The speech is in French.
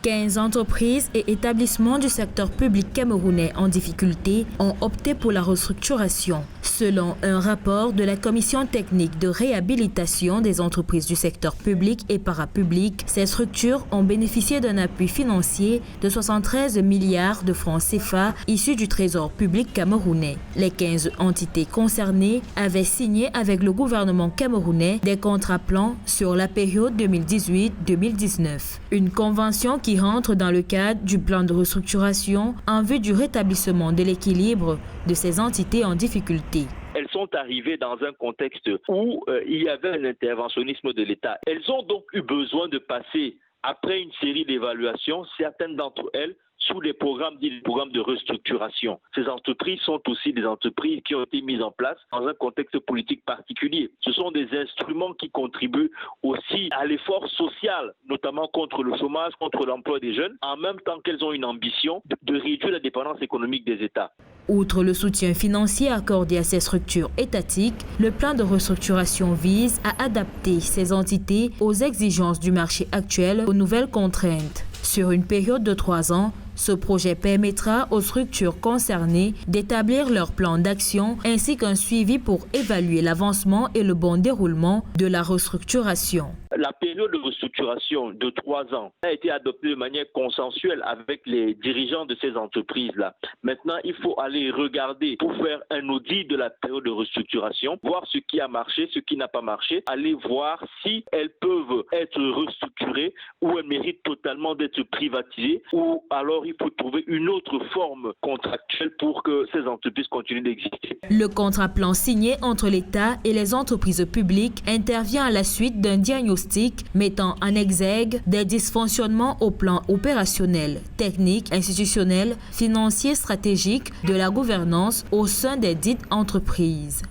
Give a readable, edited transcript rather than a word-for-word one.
15 entreprises et établissements du secteur public camerounais en difficulté ont opté pour la restructuration. Selon un rapport de la Commission technique de réhabilitation des entreprises du secteur public et parapublic, ces structures ont bénéficié d'un appui financier de 73 milliards de francs CFA issus du Trésor public camerounais. Les 15 entités concernées avaient signé avec le gouvernement camerounais des contrats plans sur la période 2018-2019. Une convention qui rentre dans le cadre du plan de restructuration en vue du rétablissement de l'équilibre de ces entités en difficulté. Elles sont arrivées dans un contexte où il y avait un interventionnisme de l'État. Elles ont donc eu besoin de passer, après une série d'évaluations, certaines d'entre elles, sous les programmes dits les programmes de restructuration. Ces entreprises sont aussi des entreprises qui ont été mises en place dans un contexte politique particulier. Ce sont des instruments qui contribuent aussi à l'effort social, notamment contre le chômage, contre l'emploi des jeunes, en même temps qu'elles ont une ambition de réduire la dépendance économique des États. Outre le soutien financier accordé à ces structures étatiques, le plan de restructuration vise à adapter ces entités aux exigences du marché actuel, aux nouvelles contraintes. Sur une période de 3 ans, ce projet permettra aux structures concernées d'établir leur plan d'action ainsi qu'un suivi pour évaluer l'avancement et le bon déroulement de la restructuration. La période de restructuration de 3 ans a été adoptée de manière consensuelle avec les dirigeants de ces entreprises-là. Maintenant, il faut aller regarder pour faire un audit de la période de restructuration, voir ce qui a marché, ce qui n'a pas marché, aller voir si elles peuvent être restructurées ou elles méritent totalement d'être privatisées ou alors il faut trouver une autre forme contractuelle pour que ces entreprises continuent d'exister. Le contrat plan signé entre l'État et les entreprises publiques intervient à la suite d'un diagnostic mettant en exergue des dysfonctionnements au plan opérationnel, technique, institutionnel, financier, stratégique de la gouvernance au sein des dites entreprises.